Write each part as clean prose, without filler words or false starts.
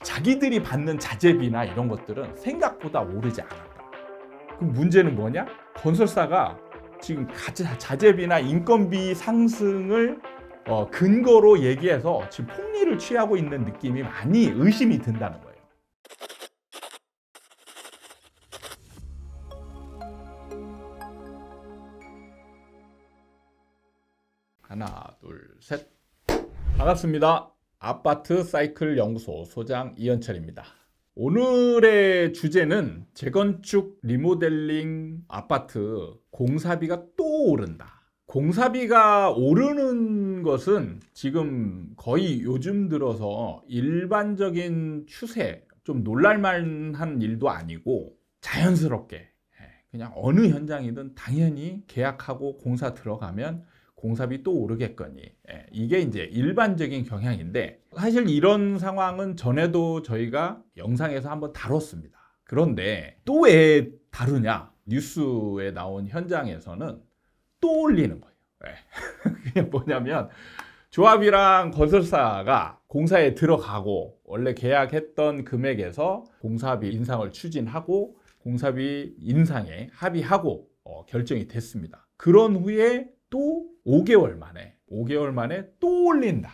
자기들이 받는 자재비나 이런 것들은 생각보다 오르지 않았다. 그럼 문제는 뭐냐? 건설사가 지금 자재비나 인건비 상승을 근거로 얘기해서 지금 폭리를 취하고 있는 느낌이 많이 의심이 든다는 거예요. 하나, 둘, 셋. 반갑습니다. 아파트 사이클 연구소 소장 이현철입니다. 오늘의 주제는 재건축 리모델링 아파트 공사비가 또 오른다. 공사비가 오르는 것은 지금 거의 요즘 들어서 일반적인 추세, 좀 놀랄만한 일도 아니고 자연스럽게 그냥 어느 현장이든 당연히 계약하고 공사 들어가면 공사비 또 오르겠거니, 이게 이제 일반적인 경향인데, 사실 이런 상황은 전에도 저희가 영상에서 한번 다뤘습니다. 그런데 또 왜 다루냐? 뉴스에 나온 현장에서는 또 올리는 거예요. 그게 뭐냐면 조합이랑 건설사가 공사에 들어가고 원래 계약했던 금액에서 공사비 인상을 추진하고 공사비 인상에 합의하고 결정이 됐습니다. 그런 후에 또 5개월 만에 또 올린다.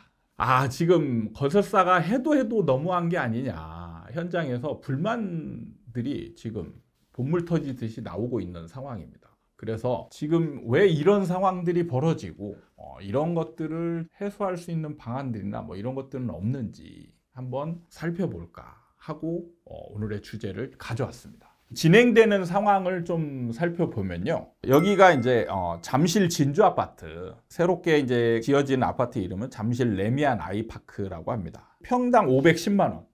지금 건설사가 해도 너무한 게 아니냐. 현장에서 불만들이 지금 본물 터지듯이 나오고 있는 상황입니다. 그래서 지금 왜 이런 상황들이 벌어지고 이런 것들을 해소할 수 있는 방안들이나 뭐 이런 것들은 없는지 한번 살펴볼까 하고 오늘의 주제를 가져왔습니다. 진행되는 상황을 좀 살펴보면요. 여기가 이제 잠실 진주 아파트, 새롭게 이제 지어진 아파트 이름은 잠실 레미안 아이파크라고 합니다. 평당 510만 원.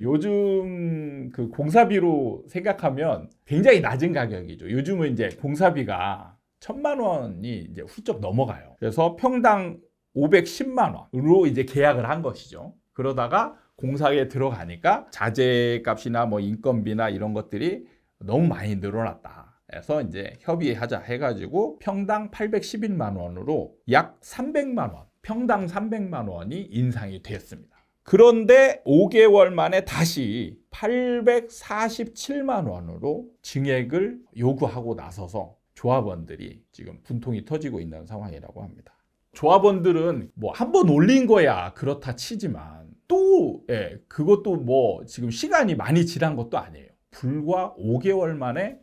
요즘 그 공사비로 생각하면 굉장히 낮은 가격이죠. 요즘은 이제 공사비가 1,000만 원이 이제 훌쩍 넘어가요. 그래서 평당 510만 원으로 이제 계약을 한 것이죠. 그러다가 공사에 들어가니까 자재 값이나 뭐 인건비나 이런 것들이 너무 많이 늘어났다. 해서 이제 협의하자 해가지고 평당 811만 원으로 약 300만 원, 평당 300만 원이 인상이 됐습니다. 그런데 5개월 만에 다시 847만 원으로 증액을 요구하고 나서서 조합원들이 지금 분통이 터지고 있는 상황이라고 합니다. 조합원들은 뭐 한 번 올린 거야 그렇다 치지만 또 그것도 뭐 지금 시간이 많이 지난 것도 아니에요. 불과 5개월 만에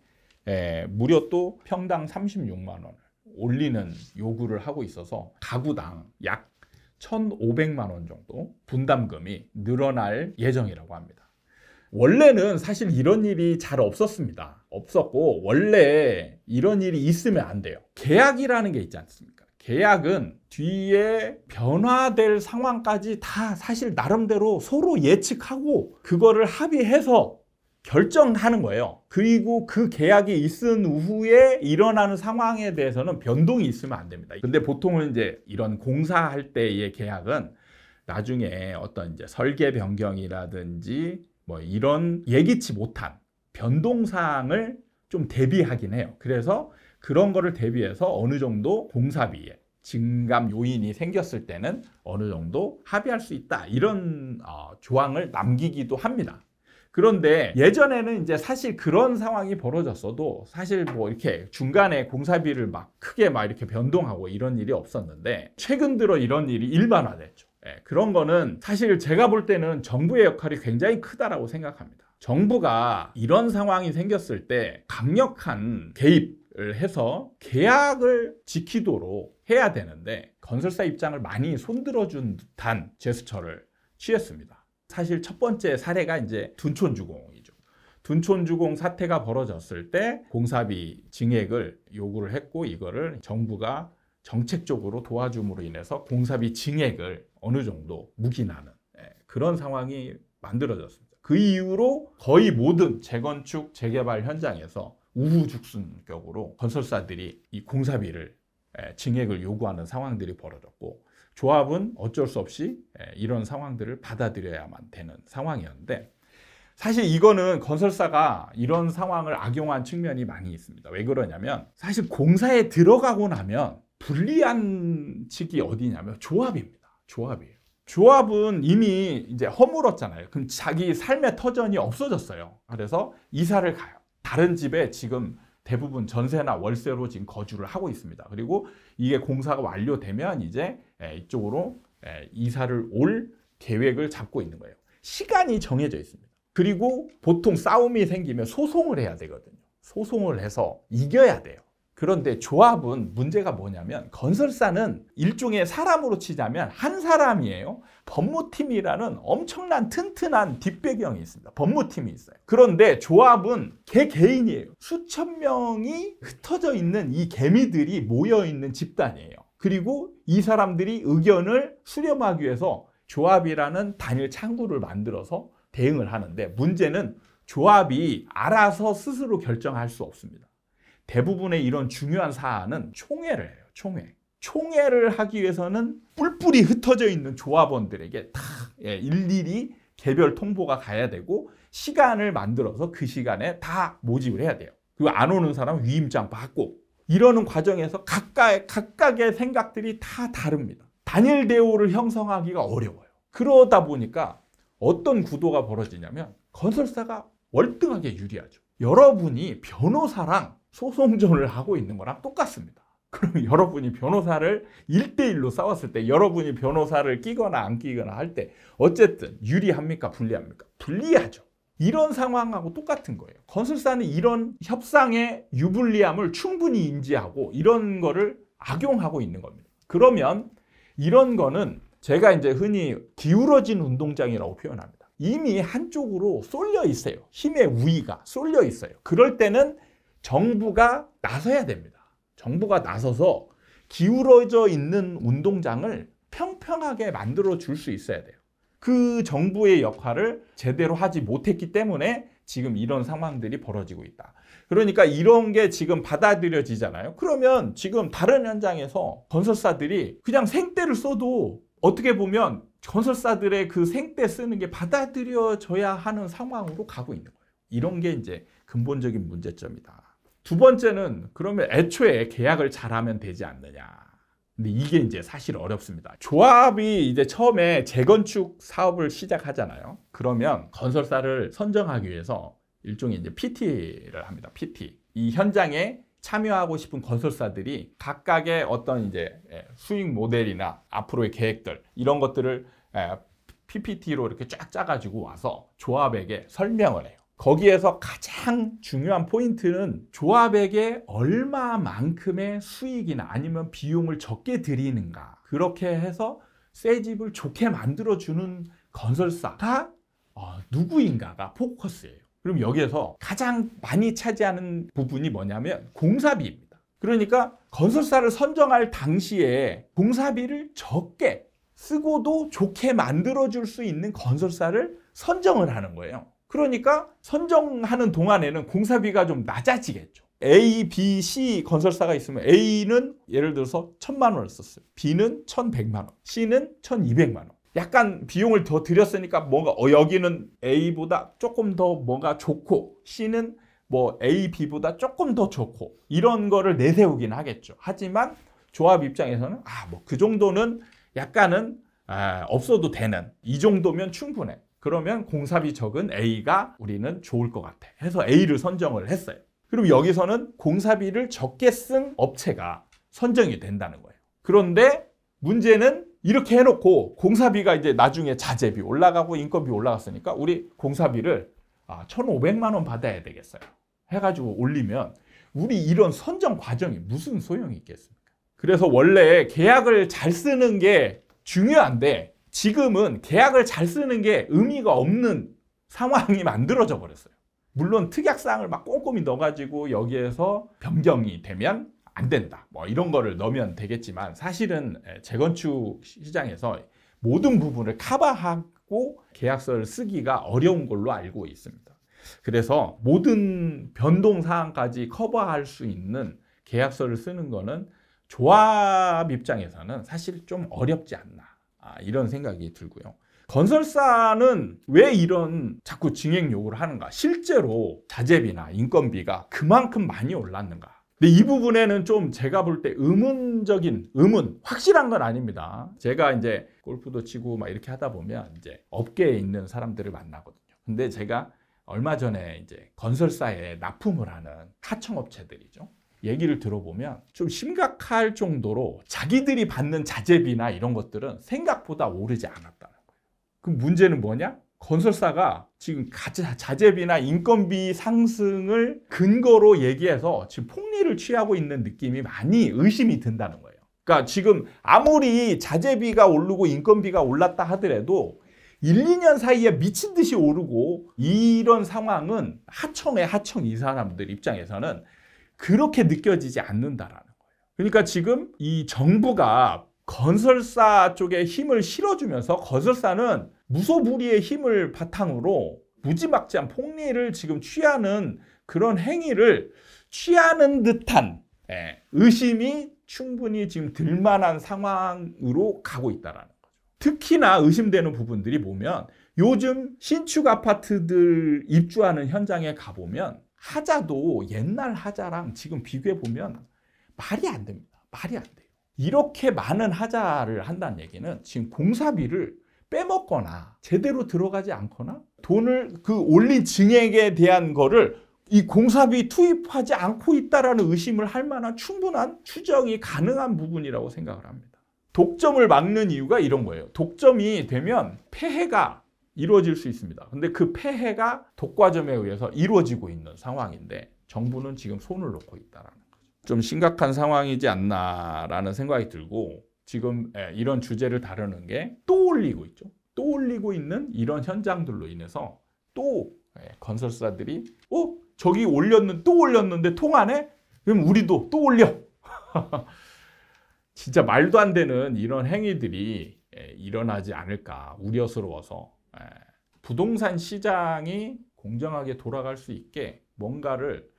무려 또 평당 36만 원을 올리는 요구를 하고 있어서 가구당 약 1,500만 원 정도 분담금이 늘어날 예정이라고 합니다. 원래는 사실 이런 일이 잘 없었고 원래 이런 일이 있으면 안 돼요. 계약이라는 게 있지 않습니까? 계약은 뒤에 변화될 상황까지 다 사실 나름대로 서로 예측하고 그거를 합의해서 결정하는 거예요. 그리고 그 계약이 있은 후에 일어나는 상황에 대해서는 변동이 있으면 안 됩니다. 근데 보통은 이제 이런 공사할 때의 계약은 나중에 어떤 이제 설계 변경이라든지 뭐 이런 예기치 못한 변동사항을 좀 대비하긴 해요. 그래서 그런 거를 대비해서 어느 정도 공사비에 증감 요인이 생겼을 때는 어느 정도 합의할 수 있다. 이런 조항을 남기기도 합니다. 그런데 예전에는 이제 사실 그런 상황이 벌어졌어도 사실 뭐 이렇게 중간에 공사비를 막 크게 막 이렇게 변동하고 이런 일이 없었는데 최근 들어 이런 일이 일반화됐죠. 그런 거는 사실 제가 볼 때는 정부의 역할이 굉장히 크다라고 생각합니다. 정부가 이런 상황이 생겼을 때 강력한 개입을 해서 계약을 지키도록 해야 되는데 건설사 입장을 많이 손들어준 듯한 제스처를 취했습니다. 사실 첫 번째 사례가 이제 둔촌주공이죠. 둔촌주공 사태가 벌어졌을 때 공사비 증액을 요구를 했고 이거를 정부가 정책적으로 도와줌으로 인해서 공사비 증액을 어느 정도 묵인하는 그런 상황이 만들어졌습니다. 그 이후로 거의 모든 재건축, 재개발 현장에서 우후죽순격으로 건설사들이 이 공사비를 증액을 요구하는 상황들이 벌어졌고 조합은 어쩔 수 없이 이런 상황들을 받아들여야만 되는 상황이었는데 사실 이거는 건설사가 이런 상황을 악용한 측면이 많이 있습니다. 왜 그러냐면 사실 공사에 들어가고 나면 불리한 측이 어디냐면 조합입니다. 조합이에요. 조합은 이미 이제 허물었잖아요. 그럼 자기 삶의 터전이 없어졌어요. 그래서 이사를 가요. 다른 집에 지금 대부분 전세나 월세로 지금 거주를 하고 있습니다. 그리고 이게 공사가 완료되면 이제 이쪽으로 이사를 올 계획을 잡고 있는 거예요. 시간이 정해져 있습니다. 그리고 보통 싸움이 생기면 소송을 해야 되거든요. 소송을 해서 이겨야 돼요. 그런데 조합은 문제가 뭐냐면 건설사는 일종의 사람으로 치자면 한 사람이에요. 법무팀이라는 엄청난 튼튼한 뒷배경이 있습니다. 법무팀이 있어요. 그런데 조합은 개개인이에요. 수천 명이 흩어져 있는 이 개미들이 모여있는 집단이에요. 그리고 이 사람들이 의견을 수렴하기 위해서 조합이라는 단일 창구를 만들어서 대응을 하는데 문제는 조합이 알아서 스스로 결정할 수 없습니다. 대부분의 이런 중요한 사안은 총회를 해요. 총회를 하기 위해서는 뿔뿔이 흩어져 있는 조합원들에게 다 일일이 개별 통보가 가야 되고 시간을 만들어서 그 시간에 다 모집을 해야 돼요. 그리고 안 오는 사람은 위임장 받고 이러는 과정에서 각각의 생각들이 다 다릅니다. 단일 대우를 형성하기가 어려워요. 그러다 보니까 어떤 구도가 벌어지냐면 건설사가 월등하게 유리하죠. 여러분이 변호사랑 소송전을 하고 있는 거랑 똑같습니다. 그럼 여러분이 변호사를 1대1로 싸웠을 때 여러분이 변호사를 끼거나 안 끼거나 할 때 어쨌든 유리합니까? 불리합니까? 불리하죠. 이런 상황하고 똑같은 거예요. 건설사는 이런 협상의 유불리함을 충분히 인지하고 이런 거를 악용하고 있는 겁니다. 그러면 이런 거는 제가 이제 흔히 기울어진 운동장이라고 표현합니다. 이미 한쪽으로 쏠려 있어요. 힘의 우위가 쏠려 있어요. 그럴 때는 정부가 나서야 됩니다. 정부가 나서서 기울어져 있는 운동장을 평평하게 만들어 줄 수 있어야 돼요. 그 정부의 역할을 제대로 하지 못했기 때문에 지금 이런 상황들이 벌어지고 있다. 그러니까 이런 게 지금 받아들여지잖아요. 그러면 지금 다른 현장에서 건설사들이 그냥 생떼를 써도 어떻게 보면 건설사들의 그 생떼 쓰는 게 받아들여져야 하는 상황으로 가고 있는 거예요. 이런 게 이제 근본적인 문제점이다. 두 번째는 그러면 애초에 계약을 잘하면 되지 않느냐. 근데 이게 이제 사실 어렵습니다. 조합이 이제 처음에 재건축 사업을 시작하잖아요. 그러면 건설사를 선정하기 위해서 일종의 이제 PT를 합니다. PT. 이 현장에 참여하고 싶은 건설사들이 각각의 어떤 이제 수익 모델이나 앞으로의 계획들 이런 것들을 PPT로 이렇게 쫙 짜가지고 와서 조합에게 설명을 해요. 거기에서 가장 중요한 포인트는 조합에게 얼마만큼의 수익이나 아니면 비용을 적게 들이는가. 그렇게 해서 새 집을 좋게 만들어주는 건설사가 누구인가가 포커스예요. 그럼 여기에서 가장 많이 차지하는 부분이 뭐냐면 공사비입니다. 그러니까 건설사를 선정할 당시에 공사비를 적게 쓰고도 좋게 만들어줄 수 있는 건설사를 선정을 하는 거예요. 그러니까 선정하는 동안에는 공사비가 좀 낮아지겠죠. A, B, C 건설사가 있으면 A는 예를 들어서 1,000만 원을 썼어요. B는 1,100만 원, C는 1,200만 원. 약간 비용을 더 들였으니까 뭔가 여기는 A보다 조금 더 뭔가 좋고 C는 뭐 A, B보다 조금 더 좋고 이런 거를 내세우긴 하겠죠. 하지만 조합 입장에서는 뭐 그 정도는 약간은 없어도 되는 이 정도면 충분해. 그러면 공사비 적은 A가 우리는 좋을 것 같아 해서 A를 선정을 했어요. 그럼 여기서는 공사비를 적게 쓴 업체가 선정이 된다는 거예요. 그런데 문제는 이렇게 해놓고 공사비가 이제 나중에 자재비 올라가고 인건비 올라갔으니까 우리 공사비를 1,500만 원 받아야 되겠어요. 해가지고 올리면 우리 이런 선정 과정이 무슨 소용이 있겠습니까? 그래서 원래 계약을 잘 쓰는 게 중요한데 지금은 계약을 잘 쓰는 게 의미가 없는 상황이 만들어져 버렸어요. 물론 특약사항을 막 꼼꼼히 넣어가지고 여기에서 변경이 되면 안 된다. 뭐 이런 거를 넣으면 되겠지만 사실은 재건축 시장에서 모든 부분을 커버하고 계약서를 쓰기가 어려운 걸로 알고 있습니다. 그래서 모든 변동 사항까지 커버할 수 있는 계약서를 쓰는 거는 조합 입장에서는 사실 좀 어렵지 않나. 이런 생각이 들고요. 건설사는 왜 이런 자꾸 증액 요구를 하는가? 실제로 자재비나 인건비가 그만큼 많이 올랐는가? 근데 이 부분에는 좀 제가 볼 때 확실한 건 아닙니다. 제가 이제 골프도 치고 막 이렇게 하다 보면 이제 업계에 있는 사람들을 만나거든요. 근데 제가 얼마 전에 이제 건설사에 납품을 하는 하청업체들이죠. 얘기를 들어보면 좀 심각할 정도로 자기들이 받는 자재비나 이런 것들은 생각보다 오르지 않았다는 거예요. 그럼 문제는 뭐냐? 건설사가 지금 자재비나 인건비 상승을 근거로 얘기해서 지금 폭리를 취하고 있는 느낌이 많이 의심이 든다는 거예요. 그러니까 지금 아무리 자재비가 오르고 인건비가 올랐다 하더라도 1, 2년 사이에 미친 듯이 오르고 이런 상황은 하청의 하청 이 사람들 입장에서는 그렇게 느껴지지 않는다라는 거예요. 그러니까 지금 이 정부가 건설사 쪽에 힘을 실어주면서 건설사는 무소불위의 힘을 바탕으로 무지막지한 폭리를 지금 취하는 그런 행위를 취하는 듯한 의심이 충분히 지금 들만한 상황으로 가고 있다는 거죠. 특히나 의심되는 부분들이 보면 요즘 신축 아파트들 입주하는 현장에 가보면 하자도 옛날 하자랑 지금 비교해보면 말이 안 됩니다. 말이 안 돼요. 이렇게 많은 하자를 한다는 얘기는 지금 공사비를 빼먹거나 제대로 들어가지 않거나 돈을 그 올린 증액에 대한 거를 이 공사비 투입하지 않고 있다라는 의심을 할 만한 충분한 추정이 가능한 부분이라고 생각을 합니다. 독점을 막는 이유가 이런 거예요. 독점이 되면 폐해가 이루어질 수 있습니다. 근데 그 폐해가 독과점에 의해서 이루어지고 있는 상황인데 정부는 지금 손을 놓고 있다는 거죠. 좀 심각한 상황이지 않나라는 생각이 들고 지금 이런 주제를 다루는 게 또 올리고 있죠. 또 올리고 있는 이런 현장들로 인해서 또 건설사들이 저기 또 올렸는데 통하네? 그럼 우리도 또 올려. 진짜 말도 안 되는 이런 행위들이 일어나지 않을까 우려스러워서 부동산 시장이 공정하게 돌아갈 수 있게 뭔가를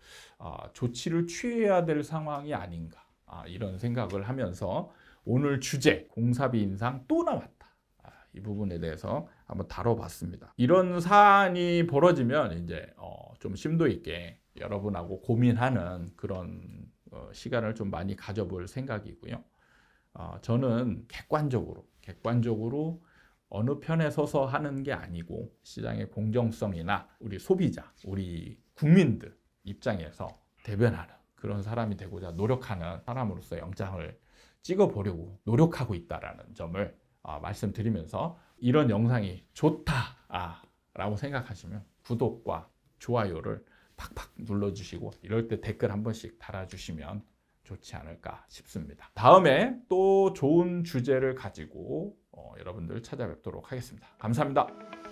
조치를 취해야 될 상황이 아닌가 이런 생각을 하면서 오늘 주제 공사비 인상 또 나왔다. 이 부분에 대해서 한번 다뤄봤습니다. 이런 사안이 벌어지면 이제 좀 심도 있게 여러분하고 고민하는 그런 시간을 좀 많이 가져볼 생각이고요. 저는 객관적으로 어느 편에 서서 하는 게 아니고 시장의 공정성이나 우리 소비자, 우리 국민들 입장에서 대변하는 그런 사람이 되고자 노력하는 사람으로서 영장을 찍어보려고 노력하고 있다는 점을 말씀드리면서 이런 영상이 좋다라고 생각하시면 구독과 좋아요를 팍팍 눌러주시고 이럴 때 댓글 한 번씩 달아주시면 좋지 않을까 싶습니다. 다음에 또 좋은 주제를 가지고 여러분들 찾아뵙도록 하겠습니다. 감사합니다.